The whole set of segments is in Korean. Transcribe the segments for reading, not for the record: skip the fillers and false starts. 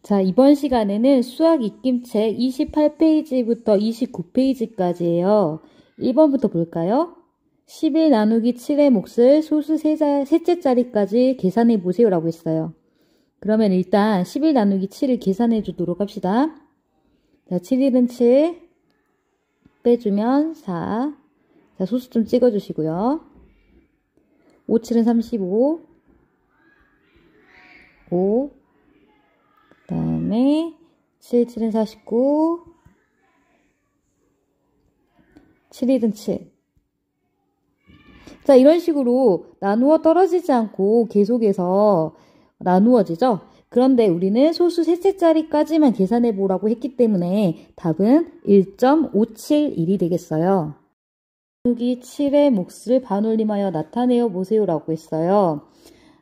자, 이번 시간에는 수학 입김책 28페이지부터 29페이지까지예요. 1번부터 볼까요? 11 나누기 7의 몫을 소수 셋째 자리까지 계산해 보세요 라고 했어요. 그러면 일단 11 나누기 7을 계산해 주도록 합시다. 자, 7일은 7 빼주면 4. 자, 소수 좀 찍어 주시고요. 5, 7은 35 5 그 다음에 7, 7은 49 7일은 7. 자, 이런 식으로 나누어 떨어지지 않고 계속해서 나누어지죠? 그런데 우리는 소수 셋째 자리까지만 계산해 보라고 했기 때문에 답은 1.571이 되겠어요. 나누기 7의 몫을 반올림하여 나타내어 보세요 라고 했어요.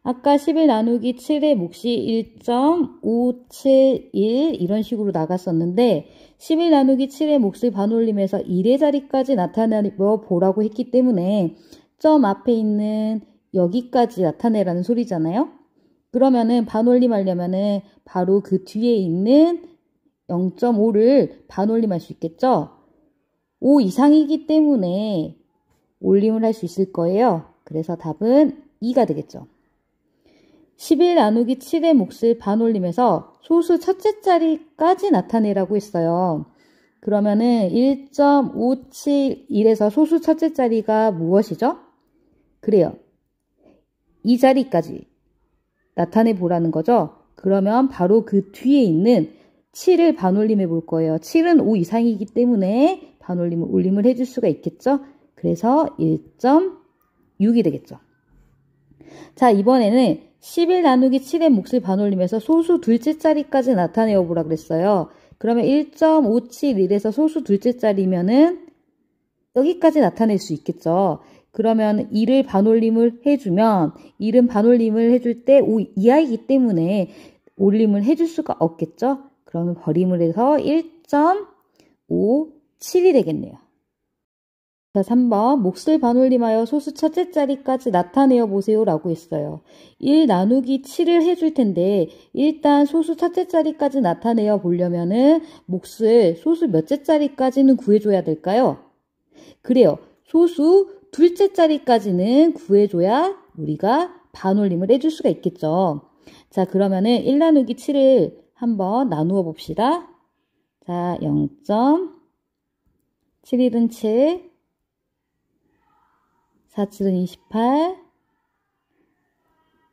아까 11 나누기 7의 몫이 1.571 이런 식으로 나갔었는데 11 나누기 7의 몫을 반올림해서 1의 자리까지 나타내어 보라고 했기 때문에 점 앞에 있는 여기까지 나타내라는 소리잖아요. 그러면은 반올림하려면은 바로 그 뒤에 있는 0.5를 반올림할 수 있겠죠. 5 이상이기 때문에 올림을 할 수 있을 거예요. 그래서 답은 2가 되겠죠. 11 나누기 7의 몫을 반올림해서 소수 첫째 자리까지 나타내라고 했어요. 그러면은 1.571에서 소수 첫째 자리가 무엇이죠? 그래요. 이 자리까지 나타내 보라는 거죠. 그러면 바로 그 뒤에 있는 7을 반올림해 볼 거예요. 7은 5 이상이기 때문에 반올림을 올림을 해줄 수가 있겠죠. 그래서 1.6이 되겠죠. 자, 이번에는 11 나누기 7의 몫을 반올림해서 소수 둘째 자리까지 나타내어 보라 그랬어요. 그러면 1.571에서 소수 둘째 자리면은 여기까지 나타낼 수 있겠죠. 그러면 2를 반올림을 해주면 1은 반올림을 해줄 때 5 이하이기 때문에 올림을 해줄 수가 없겠죠. 그러면 버림을 해서 1.57이 되겠네요. 자, 3번 몫을 반올림하여 소수 첫째 자리까지 나타내어 보세요 라고 했어요. 1 나누기 7을 해줄 텐데 일단 소수 첫째 자리까지 나타내어 보려면은 몫을 소수 몇째 자리까지는 구해줘야 될까요? 그래요. 소수 둘째 자리까지는 구해줘야 우리가 반올림을 해줄 수가 있겠죠. 자, 그러면은 1 나누기 7을 한번 나누어 봅시다. 자, 0.71은 7 4, 7은 28.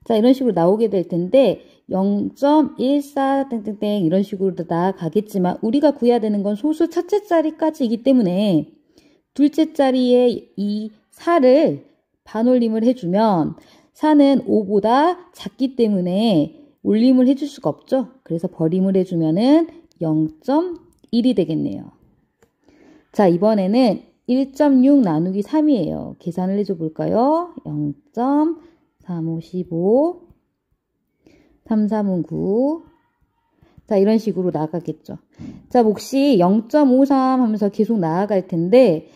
자, 이런 식으로 나오게 될 텐데 0.14 땡땡땡 이런 식으로 나가겠지만 우리가 구해야 되는 건 소수 첫째 자리까지이기 때문에 둘째 자리에 이 4를 반올림을 해주면 4는 5보다 작기 때문에 올림을 해줄 수가 없죠. 그래서 버림을 해주면은 0.1이 되겠네요. 자, 이번에는 1.6 나누기 3이에요. 계산을 해줘 볼까요? 0.355 3, 3은 9. 자, 이런 식으로 나가겠죠. 자, 몫이 0.53 하면서 계속 나아갈 텐데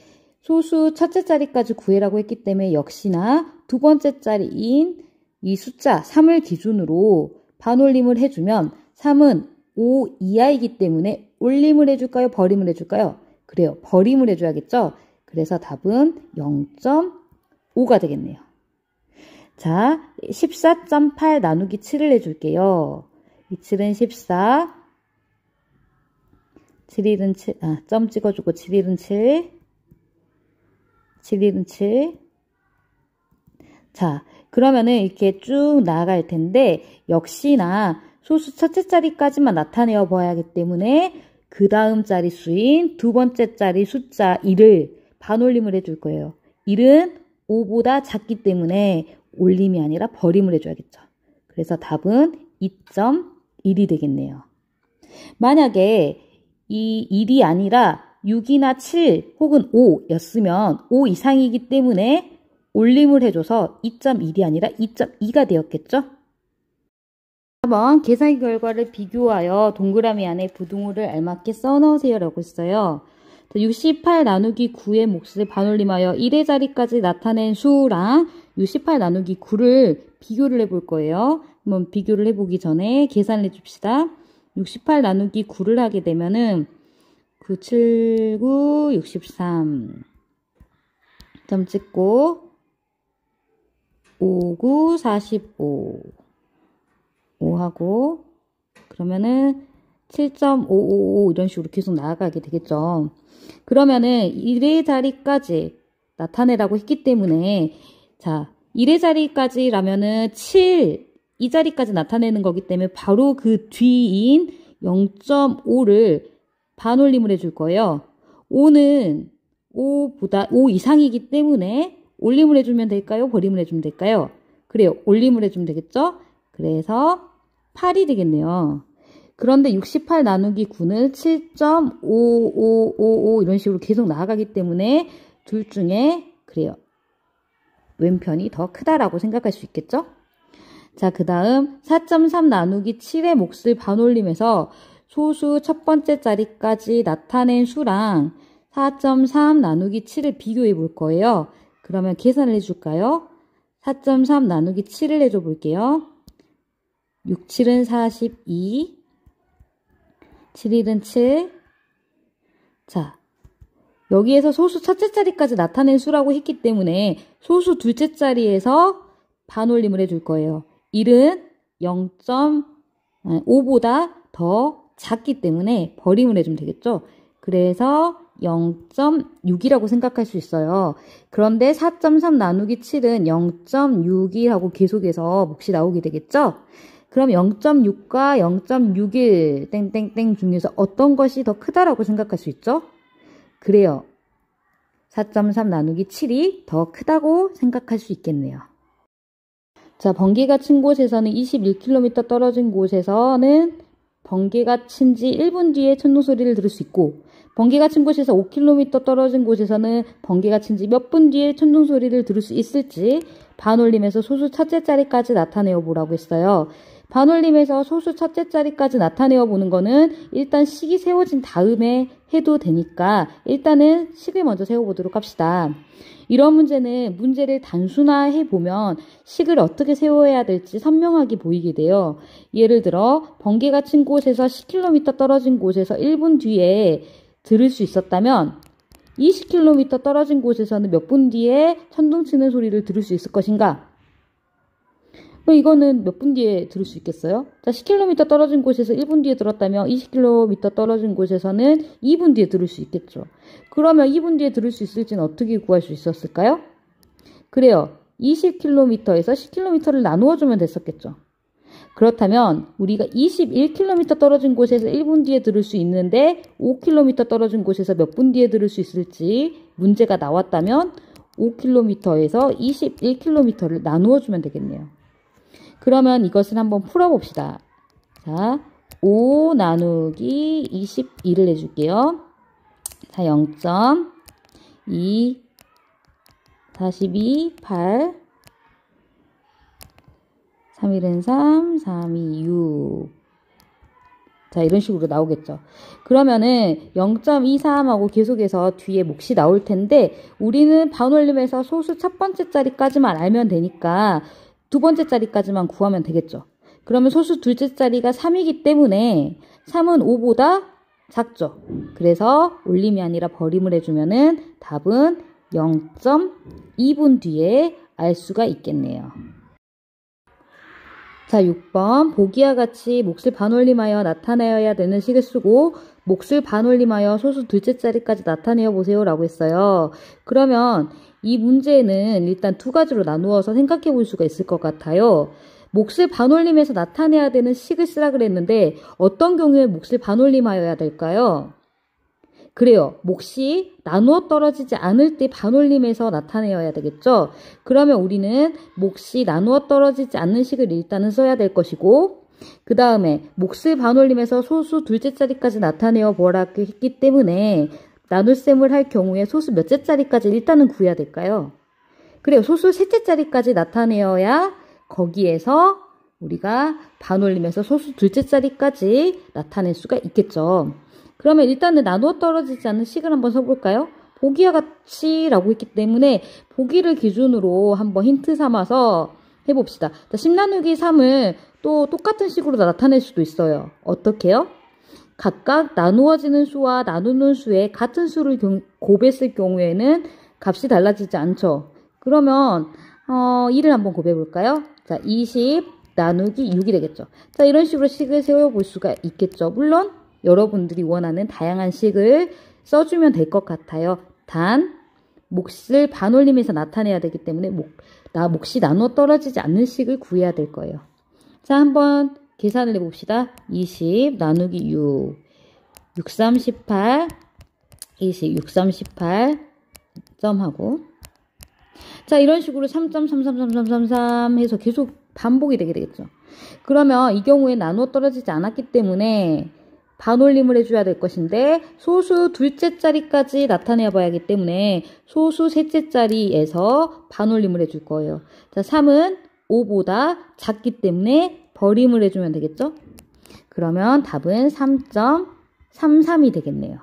소수 첫째 자리까지 구해라고 했기 때문에 역시나 두 번째 자리인 이 숫자 3을 기준으로 반올림을 해주면 3은 5 이하이기 때문에 올림을 해줄까요? 버림을 해줄까요? 그래요. 버림을 해줘야겠죠? 그래서 답은 0.5가 되겠네요. 자, 14.8 나누기 7을 해줄게요. 이 7은 14. 7일은 7, 점 찍어주고 7일은 7. 7일은 7. 자, 그러면은 이렇게 쭉 나아갈 텐데, 역시나 소수 첫째 자리까지만 나타내어 봐야 하기 때문에 그 다음 자릿수인 두 번째 자리 숫자 1을 반올림을 해줄 거예요. 1은 5보다 작기 때문에 올림이 아니라 버림을 해줘야겠죠. 그래서 답은 2.1이 되겠네요. 만약에 이 1이 아니라 6이나 7 혹은 5였으면 5 이상이기 때문에 올림을 해줘서 2.1이 아니라 2.2가 되었겠죠. 4번 계산 결과를 비교하여 동그라미 안에 부등호를 알맞게 써넣으세요 라고 했어요. 68 나누기 9의 몫을 반올림하여 1의 자리까지 나타낸 수랑 68 나누기 9를 비교를 해볼 거예요. 한번 비교를 해보기 전에 계산을 해줍시다. 68 나누기 9를 하게 되면은 9, 7, 9, 63. 점 찍고 5, 9, 45. 5하고 그러면은 7.555 이런 식으로 계속 나아가게 되겠죠. 그러면은 1의 자리까지 나타내라고 했기 때문에 자 1의 자리까지라면은 7, 이 자리까지 나타내는 거기 때문에 바로 그 뒤인 0.5를 반올림을 해줄 거예요. 5는 5 이상이기 때문에 올림을 해주면 될까요? 버림을 해주면 될까요? 그래요. 올림을 해주면 되겠죠? 그래서 8이 되겠네요. 그런데 68 나누기 9는 7.5555 이런 식으로 계속 나아가기 때문에 둘 중에 그래요. 왼편이 더 크다라고 생각할 수 있겠죠? 자, 그 다음 4.3 나누기 7의 몫을 반올림해서 소수 첫 번째 자리까지 나타낸 수랑 4.3 나누기 7을 비교해 볼 거예요. 그러면 계산을 해줄까요? 4.3 나누기 7을 해줘 볼게요. 6, 7은 42, 7, 1은 7. 자, 여기에서 소수 첫째 자리까지 나타낸 수라고 했기 때문에 소수 둘째 자리에서 반올림을 해줄 거예요. 1은 0.5보다 더 작기 때문에 버림을 해주면 되겠죠. 그래서 0.6이라고 생각할 수 있어요. 그런데 4.3 나누기 7은 0.6이라고 계속해서 몫이 나오게 되겠죠. 그럼 0.6과 0.61 땡땡땡 중에서 어떤 것이 더 크다라고 생각할 수 있죠? 그래요. 4.3 나누기 7이 더 크다고 생각할 수 있겠네요. 자, 번개가 친 곳에서는 21km 떨어진 곳에서는 번개가 친 지 1분 뒤에 천둥 소리를 들을 수 있고 번개가 친 곳에서 5km 떨어진 곳에서는 번개가 친 지 몇 분 뒤에 천둥 소리를 들을 수 있을지 반올림에서 소수 첫째 자리까지 나타내어 보라고 했어요. 반올림에서 소수 첫째 자리까지 나타내어 보는 거는 일단 식이 세워진 다음에 해도 되니까 일단은 식을 먼저 세워보도록 합시다. 이런 문제는 문제를 단순화해 보면 식을 어떻게 세워야 될지 선명하게 보이게 돼요. 예를 들어 번개가 친 곳에서 10km 떨어진 곳에서 1분 뒤에 들을 수 있었다면 20km 떨어진 곳에서는 몇 분 뒤에 천둥 치는 소리를 들을 수 있을 것인가? 이거는 몇 분 뒤에 들을 수 있겠어요? 자, 10km 떨어진 곳에서 1분 뒤에 들었다면 20km 떨어진 곳에서는 2분 뒤에 들을 수 있겠죠. 그러면 2분 뒤에 들을 수 있을지는 어떻게 구할 수 있었을까요? 그래요. 20km에서 10km를 나누어주면 됐었겠죠. 그렇다면 우리가 21km 떨어진 곳에서 1분 뒤에 들을 수 있는데 5km 떨어진 곳에서 몇 분 뒤에 들을 수 있을지 문제가 나왔다면 5km에서 21km를 나누어주면 되겠네요. 그러면 이것을 한번 풀어봅시다. 자, 5 나누기 22를 해줄게요. 자, 0.2, 42, 8, 3, 1은 3, 3, 2, 6. 자, 이런 식으로 나오겠죠. 그러면은 0.23하고 계속해서 뒤에 몫이 나올 텐데 우리는 반올림에서 소수 첫 번째 자리까지만 알면 되니까 두 번째 자리까지만 구하면 되겠죠. 그러면 소수 둘째 자리가 3이기 때문에 3은 5보다 작죠. 그래서 올림이 아니라 버림을 해주면은 답은 0.2분 뒤에 알 수가 있겠네요. 자, 6번 보기와 같이 몫을 반올림하여 나타내어야 되는 식을 쓰고 몫을 반올림하여 소수 둘째 자리까지 나타내어 보세요 라고 했어요. 그러면 이 문제는 일단 두 가지로 나누어서 생각해 볼 수가 있을 것 같아요. 몫을 반올림해서 나타내야 되는 식을 쓰라 그랬는데 어떤 경우에 몫을 반올림하여야 될까요? 그래요. 몫이 나누어 떨어지지 않을 때 반올림해서 나타내어야 되겠죠. 그러면 우리는 몫이 나누어 떨어지지 않는 식을 일단은 써야 될 것이고 그 다음에 몫을 반올림해서 소수 둘째 자리까지 나타내어 보라고 했기 때문에 나눗셈을 할 경우에 소수 몇째 자리까지 일단은 구해야 될까요? 그래요. 소수 셋째 자리까지 나타내어야 거기에서 우리가 반올림해서 소수 둘째 자리까지 나타낼 수가 있겠죠. 그러면 일단은 나누어 떨어지지 않는 식을 한번 써볼까요? 보기와 같이 라고 했기 때문에 보기를 기준으로 한번 힌트 삼아서 해봅시다. 자, 10 나누기 3을 또 똑같은 식으로 나타낼 수도 있어요. 어떻게요? 각각 나누어지는 수와 나누는 수에 같은 수를 곱했을 경우에는 값이 달라지지 않죠. 그러면 1을 한번 곱해볼까요? 자, 20 나누기 6이 되겠죠. 자, 이런 식으로 식을 세워볼 수가 있겠죠. 물론 여러분들이 원하는 다양한 식을 써주면 될 것 같아요. 단 몫을 반올림해서 나타내야 되기 때문에 몫이 나누어 떨어지지 않는 식을 구해야 될 거예요. 자, 한번 계산을 해봅시다. 20 나누기 6 6, 3, 18 20, 6, 3, 18 점하고 자, 이런 식으로 3.33333 해서 계속 반복이 되게 되겠죠. 그러면 이 경우에 나누어 떨어지지 않았기 때문에 반올림을 해줘야 될 것인데 소수 둘째 자리까지 나타내 봐야 하기 때문에 소수 셋째 자리에서 반올림을 해줄 거예요. 자, 3은 5보다 작기 때문에 버림을 해주면 되겠죠. 그러면 답은 3.33이 되겠네요.